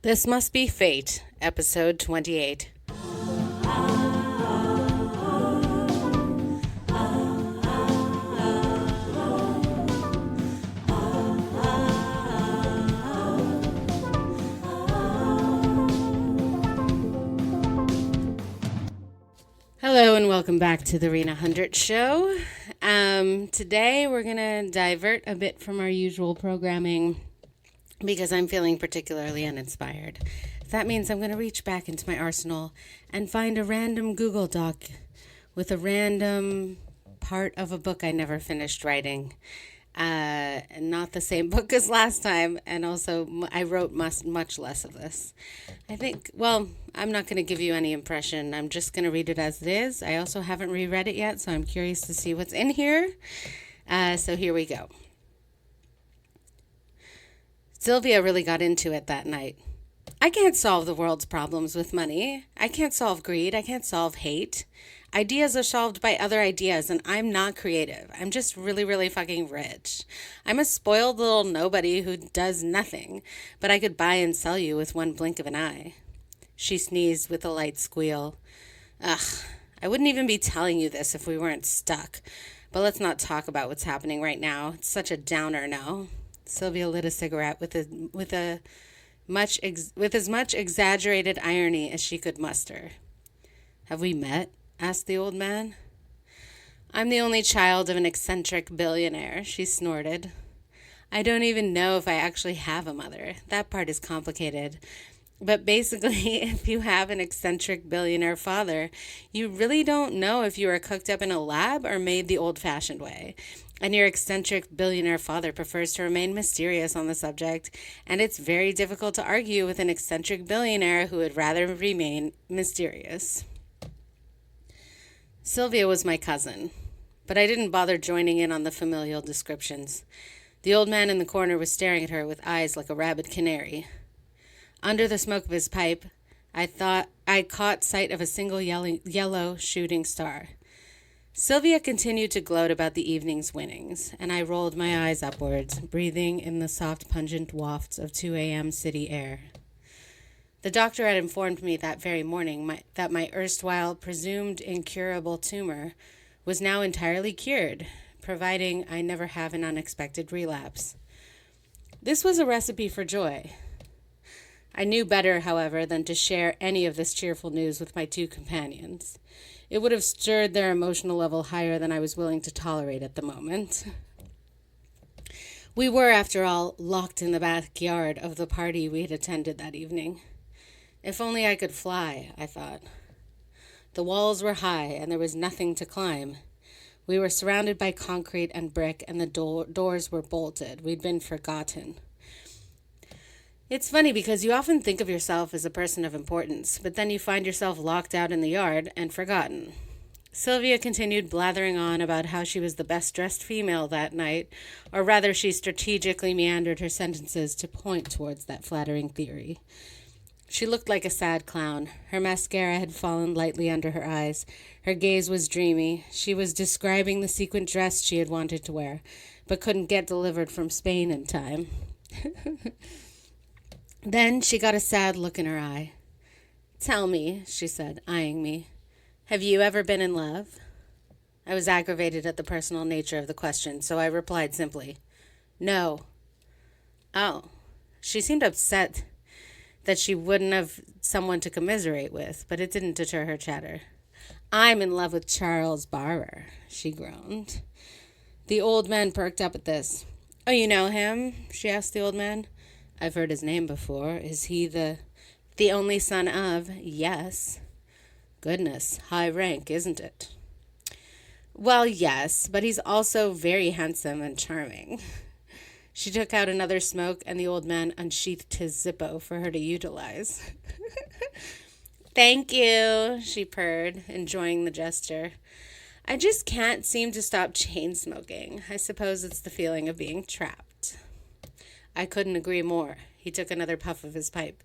This Must Be Fate, episode 28. Hello and welcome back to the Rena 100 Show. Today we're going to divert a bit from our usual programming because I'm feeling particularly uninspired. That means I'm going to reach back into my arsenal and find a random Google Doc with a random part of a book I never finished writing. Not the same book as last time, and also I wrote much less of this. I'm not going to give you any impression. I'm just going to read it as it is. I also haven't reread it yet, so I'm curious to see what's in here. So here we go. Sylvia really got into it that night. I can't solve the world's problems with money. I can't solve greed. I can't solve hate. Ideas are solved by other ideas, and I'm not creative. I'm just really, really fucking rich. I'm a spoiled little nobody who does nothing, but I could buy and sell you with one blink of an eye. She sneezed with a light squeal. Ugh, I wouldn't even be telling you this if we weren't stuck. But let's not talk about what's happening right now. It's such a downer now. Sylvia lit a cigarette with as much exaggerated irony as she could muster. Have we met? Asked the old man. I'm the only child of an eccentric billionaire, she snorted. I don't even know if I actually have a mother. That part is complicated. But basically, if you have an eccentric billionaire father, you really don't know if you were cooked up in a lab or made the old-fashioned way. And your eccentric billionaire father prefers to remain mysterious on the subject, and it's very difficult to argue with an eccentric billionaire who would rather remain mysterious. Sylvia was my cousin, but I didn't bother joining in on the familial descriptions. The old man in the corner was staring at her with eyes like a rabid canary. Under the smoke of his pipe, I caught sight of a single yellow shooting star. Sylvia continued to gloat about the evening's winnings, and I rolled my eyes upwards, breathing in the soft, pungent wafts of 2 a.m. city air. The doctor had informed me that very morning that my erstwhile presumed incurable tumor was now entirely cured, providing I never have an unexpected relapse. This was a recipe for joy. I knew better, however, than to share any of this cheerful news with my two companions. It would have stirred their emotional level higher than I was willing to tolerate at the moment. We were, after all, locked in the backyard of the party we had attended that evening. If only I could fly, I thought. The walls were high, and there was nothing to climb. We were surrounded by concrete and brick, and the doors were bolted. We'd been forgotten. It's funny because you often think of yourself as a person of importance, but then you find yourself locked out in the yard and forgotten. Sylvia continued blathering on about how she was the best-dressed female that night, or rather she strategically meandered her sentences to point towards that flattering theory. She looked like a sad clown. Her mascara had fallen lightly under her eyes. Her gaze was dreamy. She was describing the sequined dress she had wanted to wear, but couldn't get delivered from Spain in time. Then she got a sad look in her eye. Tell me, she said, eyeing me, have you ever been in love? I was aggravated at the personal nature of the question, so I replied simply, no. Oh, she seemed upset that she wouldn't have someone to commiserate with, but it didn't deter her chatter. I'm in love with Charles Barber, she groaned. The old man perked up at this. Oh, you know him? She asked the old man. I've heard his name before. Is he the only son of? Yes. Goodness, high rank, isn't it? Well, yes, but he's also very handsome and charming. She took out another smoke, and the old man unsheathed his Zippo for her to utilize. Thank you, she purred, enjoying the gesture. I just can't seem to stop chain smoking. I suppose it's the feeling of being trapped. I couldn't agree more. He took another puff of his pipe.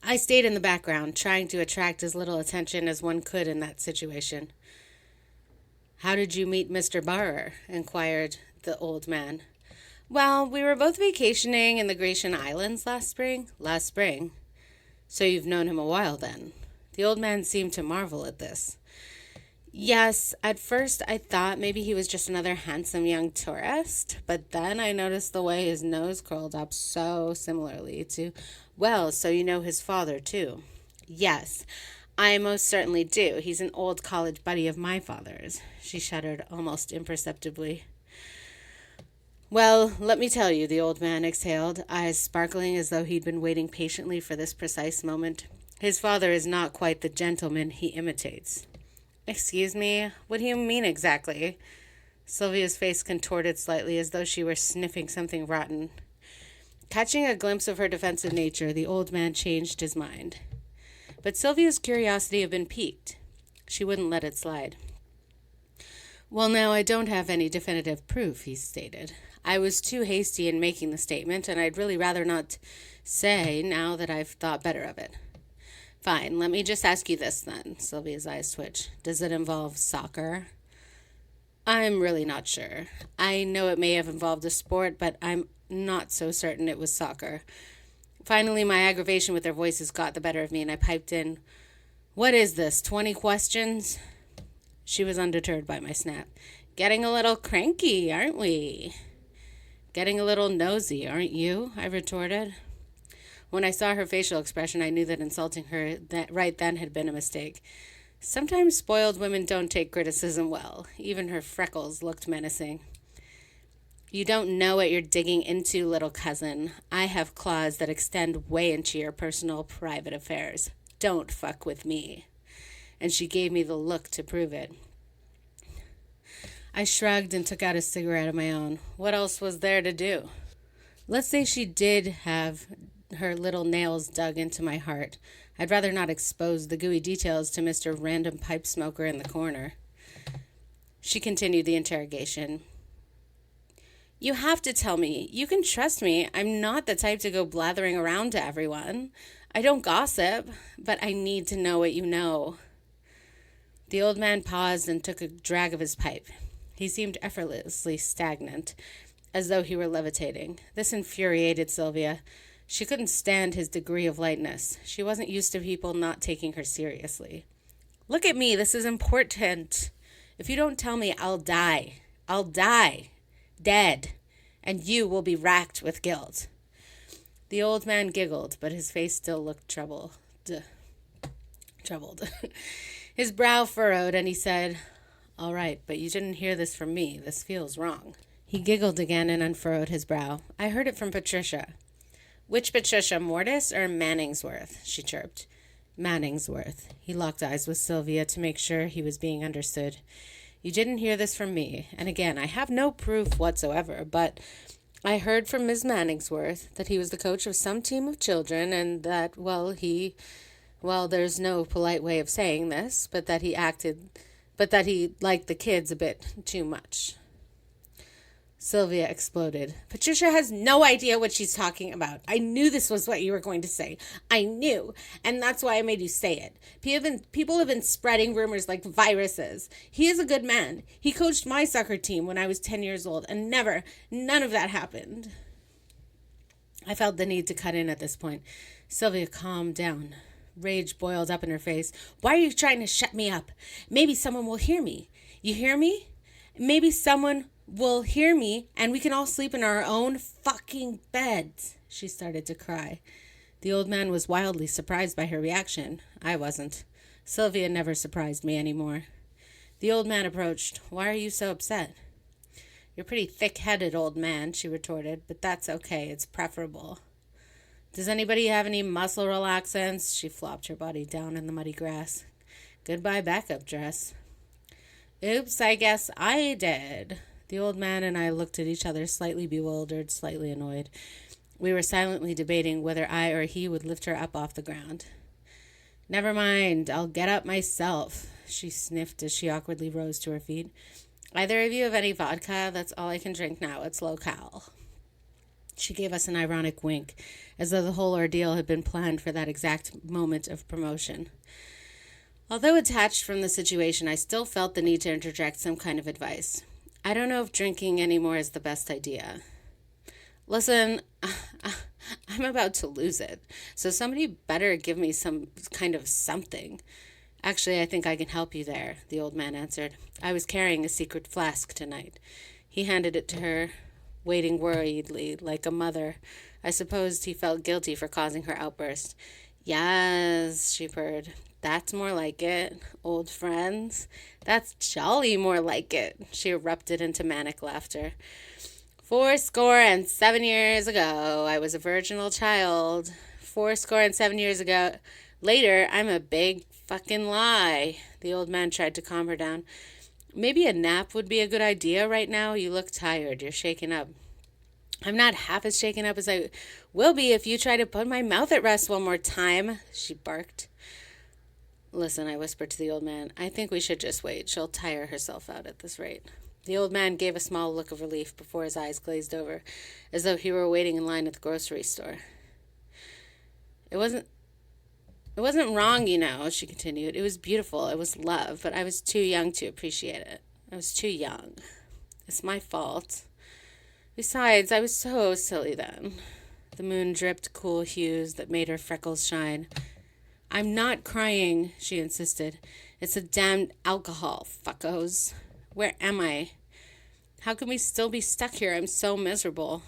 I stayed in the background, trying to attract as little attention as one could in that situation. How did you meet Mr. Barber? Inquired the old man. Well, we were both vacationing in the Grecian Islands last spring. Last spring. So you've known him a while then. The old man seemed to marvel at this. Yes, at first I thought maybe he was just another handsome young tourist, but then I noticed the way his nose curled up so similarly to, well, so you know his father too. Yes, I most certainly do. He's an old college buddy of my father's. She shuddered almost imperceptibly. Well, let me tell you, the old man exhaled, eyes sparkling as though he'd been waiting patiently for this precise moment. His father is not quite the gentleman he imitates. Excuse me, what do you mean exactly? Sylvia's face contorted slightly as though she were sniffing something rotten. Catching a glimpse of her defensive nature, the old man changed his mind. But Sylvia's curiosity had been piqued. She wouldn't let it slide. Well, now, I don't have any definitive proof, he stated. I was too hasty in making the statement, and I'd really rather not say now that I've thought better of it. Fine, let me just ask you this then. Sylvia's eyes twitched. Does it involve soccer? I'm really not sure. I know it may have involved a sport, but I'm not so certain it was soccer. Finally, my aggravation with their voices got the better of me, and I piped in, What is this, 20 questions? She was undeterred by my snap. Getting a little cranky, aren't we? Getting a little nosy, aren't you? I retorted. When I saw her facial expression, I knew that insulting her right then had been a mistake. Sometimes spoiled women don't take criticism well. Even her freckles looked menacing. You don't know what you're digging into, little cousin. I have claws that extend way into your personal, private affairs. Don't fuck with me. And she gave me the look to prove it. I shrugged and took out a cigarette of my own. What else was there to do? Let's say she did have her little nails dug into my heart. I'd rather not expose the gooey details to Mr. Random Pipe Smoker in the corner. She continued the interrogation. You have to tell me. You can trust me. I'm not the type to go blathering around to everyone. I don't gossip, but I need to know what you know. The old man paused and took a drag of his pipe. He seemed effortlessly stagnant, as though he were levitating. This infuriated Sylvia. She couldn't stand his degree of lightness. She wasn't used to people not taking her seriously. Look at me. This is important. If you don't tell me, I'll die. I'll die. Dead. And you will be racked with guilt. The old man giggled, but his face still looked troubled. His brow furrowed, and he said, All right, but you didn't hear this from me. This feels wrong. He giggled again and unfurrowed his brow. I heard it from Patricia. Which Patricia, Mortis or Manningsworth? She chirped. Manningsworth. He locked eyes with Sylvia to make sure he was being understood. You didn't hear this from me. And again, I have no proof whatsoever, but I heard from Miss Manningsworth that he was the coach of some team of children and that, there's no polite way of saying this, but that he liked the kids a bit too much. Sylvia exploded. Patricia has no idea what she's talking about. I knew this was what you were going to say. I knew. And that's why I made you say it. People have been spreading rumors like viruses. He is a good man. He coached my soccer team when I was 10 years old, and none of that happened. I felt the need to cut in at this point. Sylvia calmed down. Rage boiled up in her face. Why are you trying to shut me up? Maybe someone will hear me. You hear me? Maybe someone will hear me and we can all sleep in our own fucking beds. She started to cry. The old man was wildly surprised by her reaction. I wasn't. Sylvia never surprised me anymore. The old man approached. Why are you so upset? You're pretty thick-headed, old man, she retorted, but that's okay. It's preferable. Does anybody have any muscle relaxants? She flopped her body down in the muddy grass. Goodbye backup dress. Oops, I guess I did. The old man and I looked at each other, slightly bewildered, slightly annoyed. We were silently debating whether I or he would lift her up off the ground. Never mind, I'll get up myself, she sniffed as she awkwardly rose to her feet. Either of you have any vodka? That's all I can drink now. It's low-cal. She gave us an ironic wink, as though the whole ordeal had been planned for that exact moment of promotion. Although detached from the situation, I still felt the need to interject some kind of advice. I don't know if drinking anymore is the best idea. Listen, I'm about to lose it. So somebody better give me some kind of something. Actually, I think I can help you there, the old man answered. I was carrying a secret flask tonight. He handed it to her, waiting worriedly, like a mother. I supposed he felt guilty for causing her outburst. Yes, she purred. That's more like it. Old friends. That's jolly more like it. She erupted into manic laughter. 7 ago, I was a virginal child. 7 years ago. Later, I'm a big fucking lie. The old man tried to calm her down. Maybe a nap would be a good idea right now. You look tired. You're shaken up. I'm not half as shaken up as I will be if you try to put my mouth at rest one more time, she barked. Listen, I whispered to the old man. I think we should just wait. She'll tire herself out at this rate. The old man gave a small look of relief before his eyes glazed over, as though he were waiting in line at the grocery store. It wasn't wrong, she continued. It was beautiful. It was love, but I was too young to appreciate it. I was too young. It's my fault. Besides, I was so silly then. The moon dripped cool hues that made her freckles shine. I'm not crying, she insisted. It's the damned alcohol, fuckos. Where am I? How can we still be stuck here? I'm so miserable.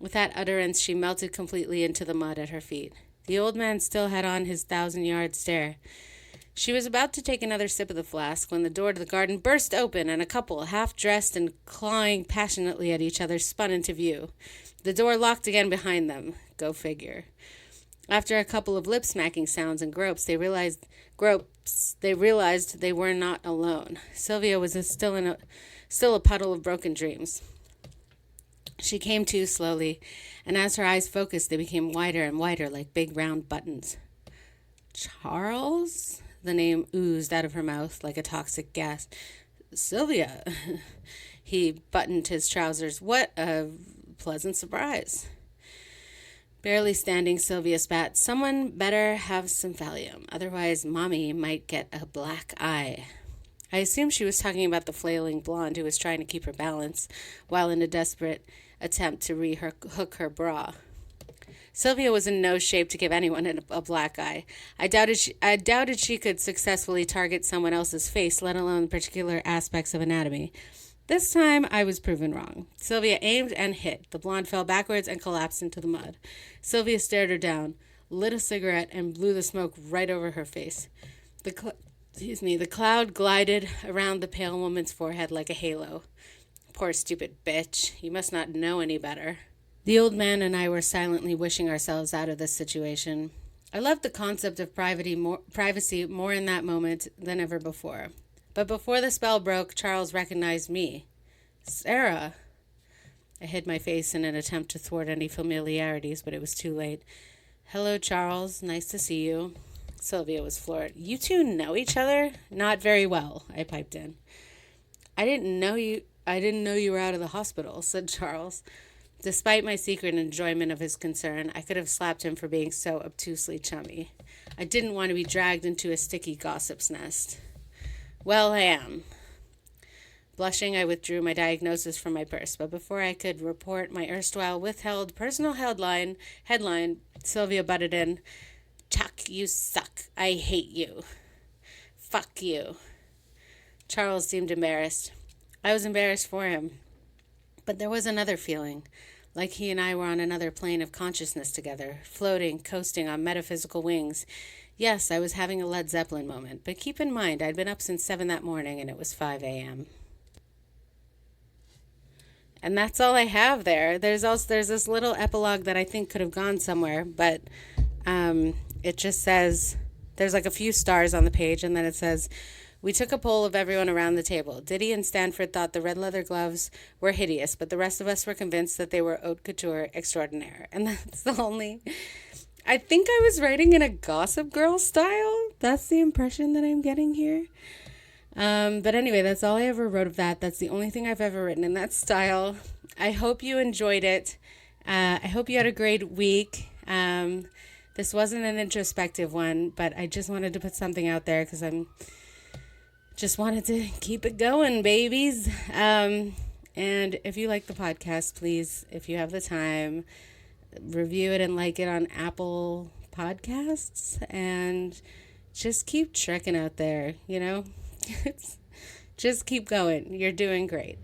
With that utterance, she melted completely into the mud at her feet. The old man still had on his 1,000-yard stare. She was about to take another sip of the flask when the door to the garden burst open and a couple, half-dressed and clawing passionately at each other, spun into view. The door locked again behind them. Go figure. After a couple of lip-smacking sounds and gropes, they realized they were not alone. Sylvia was still a puddle of broken dreams. She came to slowly, and as her eyes focused, they became wider and wider like big round buttons. Charles? The name oozed out of her mouth like a toxic gas. Sylvia. He buttoned his trousers. What a pleasant surprise. Barely standing, Sylvia spat. Someone better have some Valium, otherwise Mommy might get a black eye. I assumed she was talking about the flailing blonde who was trying to keep her balance while in a desperate attempt to hook her bra. Sylvia was in no shape to give anyone a black eye. I doubted she could successfully target someone else's face, let alone particular aspects of anatomy. This time, I was proven wrong. Sylvia aimed and hit. The blonde fell backwards and collapsed into the mud. Sylvia stared her down, lit a cigarette, and blew the smoke right over her face. The cloud glided around the pale woman's forehead like a halo. Poor stupid bitch. You must not know any better. The old man and I were silently wishing ourselves out of this situation. I loved the concept of privacy more in that moment than ever before. But before the spell broke, Charles recognized me. Sarah. I hid my face in an attempt to thwart any familiarities, but it was too late. Hello, Charles. Nice to see you. Sylvia was floored. You two know each other? Not very well, I piped in. I didn't know you were out of the hospital, said Charles. Despite my secret enjoyment of his concern, I could have slapped him for being so obtusely chummy. I didn't want to be dragged into a sticky gossip's nest. Well, I am. Blushing, I withdrew my diagnosis from my purse, but before I could report my erstwhile withheld personal headline, Sylvia butted in. Chuck, you suck. I hate you. Fuck you. Charles seemed embarrassed. I was embarrassed for him. But there was another feeling, like he and I were on another plane of consciousness together, floating, coasting on metaphysical wings. Yes, I was having a Led Zeppelin moment, but keep in mind I'd been up since 7 that morning and it was 5 a.m. And that's all I have there. There's this little epilogue that I think could have gone somewhere, but it just says, there's like a few stars on the page, and then it says, we took a poll of everyone around the table. Diddy and Stanford thought the red leather gloves were hideous, but the rest of us were convinced that they were haute couture extraordinaire. And that's the only... I think I was writing in a Gossip Girl style. That's the impression that I'm getting here. But anyway, that's all I ever wrote of that. That's the only thing I've ever written in that style. I hope you enjoyed it. I hope you had a great week. This wasn't an introspective one, but I just wanted to put something out there because just wanted to keep it going, babies. And if you like the podcast, please, if you have the time, review it and like it on Apple Podcasts, and just keep trekking out there, you know? Just keep going. You're doing great.